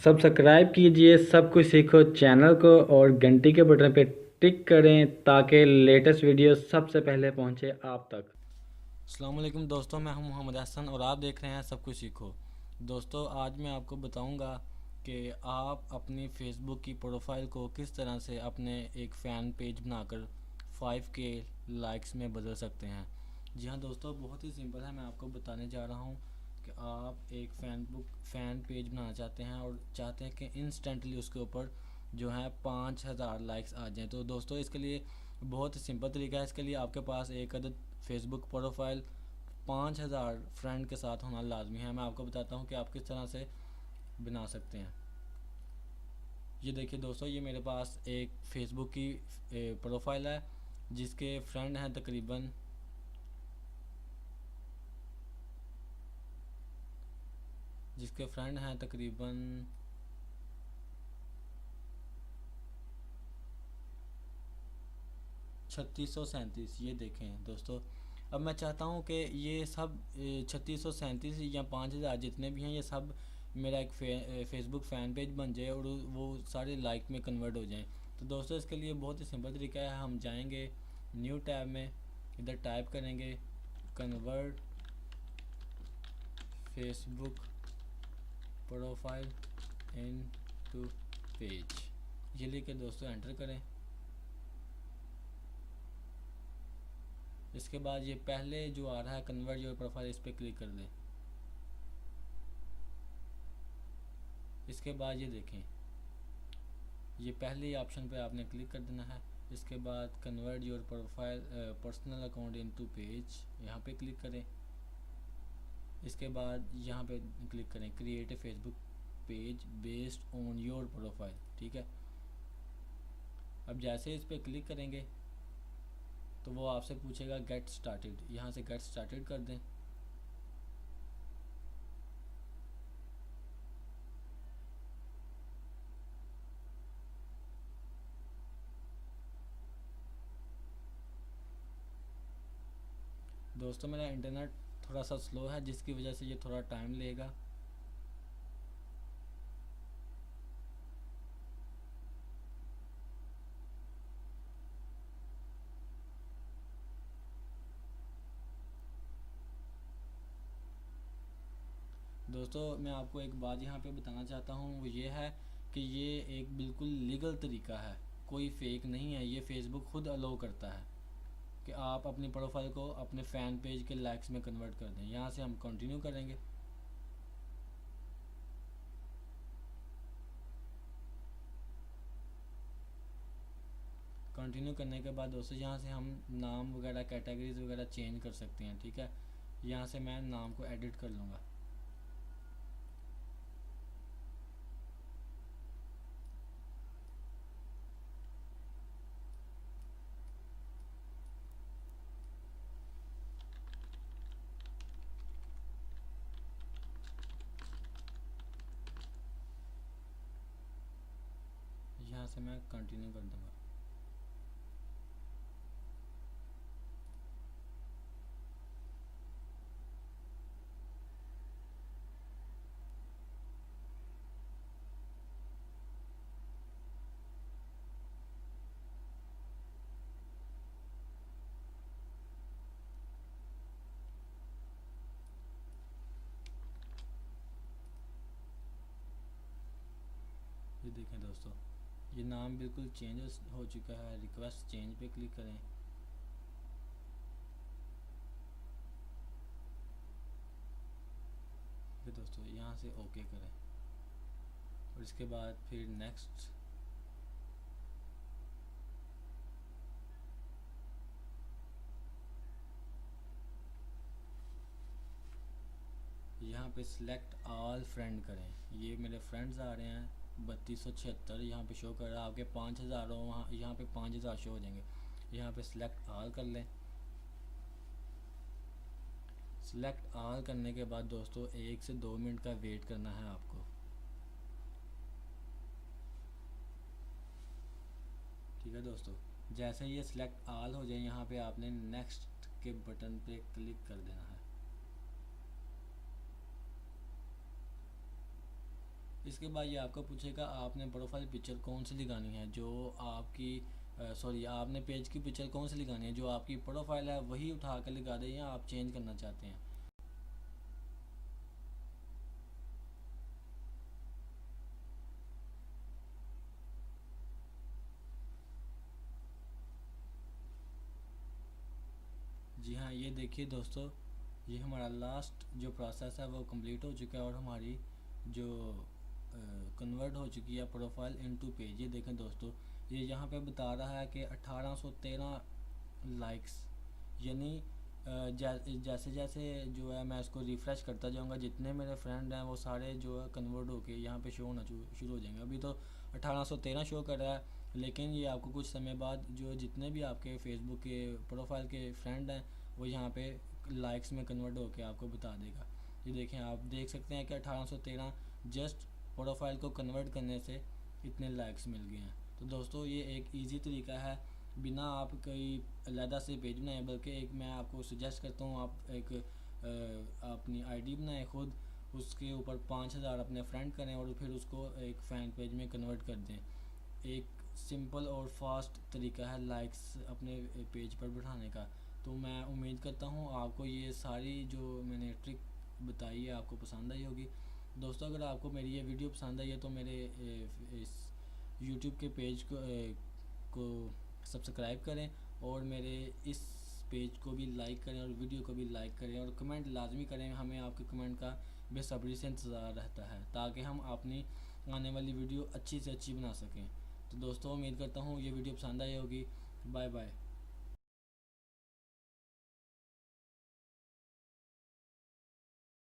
Subscribe कीजिए सब कुछ सीखो चैनल को और घंटी के बटन पे टिक करें ताकि लेटेस्ट वीडियो सबसे पहले पहुंचे आप तक। अस्सलाम वालेकुम दोस्तों, मैं हूं मोहम्मद हसन और आप देख रहे हैं सब कुछ सीखो। दोस्तों, आज मैं आपको बताऊंगा कि आप अपनी फेसबुक की प्रोफाइल को किस तरह से अपने एक फ़ैन पेज बनाकर 5K लाइक्स में बदल सकते हैं। जी हाँ दोस्तों, बहुत ही सिंपल है। मैं आपको बताने जा रहा हूँ कि आप एक फ़ैन पेज बनाना चाहते हैं और चाहते हैं कि इंस्टेंटली उसके ऊपर जो है 5,000 लाइक्स आ जाएँ। तो दोस्तों, इसके लिए बहुत ही सिंपल तरीका है। इसके लिए आपके पास एक अदद फेसबुक प्रोफाइल 5,000 फ्रेंड के साथ होना लाजमी है। मैं आपको बताता हूँ कि आप किस तरह से बना सकते हैं। ये देखिए दोस्तों, ये मेरे पास एक फेसबुक की प्रोफाइल है जिसके फ्रेंड हैं तकरीबन 3637। ये देखें दोस्तों, अब मैं चाहता हूँ कि ये सब 3637 या 5,000 जितने भी हैं ये सब मेरा एक फेसबुक फ़ैन पेज बन जाए और वो सारे लाइक में कन्वर्ट हो जाएं। तो दोस्तों, इसके लिए बहुत ही सिंपल तरीका है। हम जाएंगे न्यू टैब में, इधर टाइप करेंगे convert Facebook profile into page. ये लिख के दोस्तों एंटर करें। इसके बाद ये पहले जो आ रहा है कन्वर्ट योर प्रोफाइल, इस पर क्लिक कर दें। इसके बाद ये देखें, ये पहले ही ऑप्शन पे आपने क्लिक कर देना है। इसके बाद convert your profile personal account into page, यहाँ पे क्लिक करें। इसके बाद यहाँ पे क्लिक करें create A Facebook page based on your profile. ठीक है, अब जैसे इस पर क्लिक करेंगे तो वो आपसे पूछेगा गेट स्टार्टेड, यहाँ से गेट स्टार्टेड कर दें। दोस्तों, मेरा इंटरनेट थोड़ा सा स्लो है जिसकी वजह से ये थोड़ा टाइम लेगा। दोस्तों, मैं आपको एक बात यहाँ पे बताना चाहता हूँ, वो ये है कि ये एक बिल्कुल लीगल तरीका है, कोई फेक नहीं है। ये फेसबुक खुद अलाउ करता है कि आप अपनी प्रोफाइल को अपने फ़ैन पेज के लाइक्स में कन्वर्ट कर दें। यहाँ से हम कंटिन्यू करेंगे। कंटिन्यू करने के बाद दोस्तों, यहाँ से हम नाम वगैरह कैटेगरीज वगैरह चेंज कर सकते हैं। ठीक है, यहाँ से मैं नाम को एडिट कर लूँगा। यहाँ से मैं कंटिन्यू कर दूँगा। ये देखें दोस्तों, ये नाम बिल्कुल चेंज हो चुका है। रिक्वेस्ट चेंज पे क्लिक करें। फिर दोस्तों यहाँ से ओके करें और इसके बाद फिर नेक्स्ट। यहाँ पे सिलेक्ट ऑल फ्रेंड करें। ये मेरे फ्रेंड्स आ रहे हैं 3276, यहाँ पे शो कर रहा है। आपके 5,000 हो, वहाँ यहाँ पे 5,000 शो हो जाएंगे। यहाँ पे सिलेक्ट ऑल कर लें। सिलेक्ट ऑल करने के बाद दोस्तों 1 से 2 मिनट का वेट करना है आपको। ठीक है दोस्तों, जैसे ये सिलेक्ट ऑल हो जाए यहाँ पे आपने नेक्स्ट के बटन पे क्लिक कर देना है। इसके बाद ये आपको पूछेगा आपने प्रोफाइल पिक्चर कौन सी लगानी है, जो आपकी आपने पेज की पिक्चर कौन सी लगानी है, जो आपकी प्रोफाइल है वही उठा कर लगा दें या आप चेंज करना चाहते हैं। जी हाँ, ये देखिए दोस्तों, ये हमारा लास्ट जो प्रोसेस है वो कंप्लीट हो चुका है और हमारी जो कन्वर्ट हो चुकी है प्रोफाइल इनटू पेज। ये देखें दोस्तों, ये यहाँ पे बता रहा है कि 1813 लाइक्स, यानी जैसे जैसे जो है मैं इसको रिफ़्रेश करता जाऊँगा, जितने मेरे फ्रेंड हैं वो सारे जो है कन्वर्ट होके यहाँ पे शो होना शुरू हो जाएंगे। अभी तो 1813 शो कर रहा है, लेकिन ये आपको कुछ समय बाद जो जितने भी आपके फेसबुक के प्रोफाइल के फ्रेंड हैं वो यहाँ पे लाइक्स में कन्वर्ट होके आपको बता देगा। ये देखें, आप देख सकते हैं कि 1813 जस्ट प्रोफाइल को कन्वर्ट करने से इतने लाइक्स मिल गए हैं। तो दोस्तों ये एक ईजी तरीका है, बिना आप कोई अलहदा से पेज बनाए, बल्कि एक मैं आपको सजेस्ट करता हूँ आप एक अपनी आईडी बनाएं खुद, उसके ऊपर 5000 अपने फ्रेंड करें और फिर उसको एक फ़ैन पेज में कन्वर्ट कर दें। एक सिंपल और फास्ट तरीका है लाइक्स अपने पेज पर बढ़ाने का। तो मैं उम्मीद करता हूँ आपको ये सारी जो मैंने ट्रिक बताई है आपको पसंद आई होगी। दोस्तों अगर आपको मेरी ये वीडियो पसंद आई है तो मेरे इस यूट्यूब के पेज को सब्सक्राइब करें और मेरे इस पेज को भी लाइक करें और वीडियो को भी लाइक करें और कमेंट लाजमी करें। हमें आपके कमेंट का बेसब्री से इंतज़ार रहता है ताकि हम अपनी आने वाली वीडियो अच्छी से अच्छी बना सकें। तो दोस्तों उम्मीद करता हूँ ये वीडियो पसंद आई होगी। Bye bye.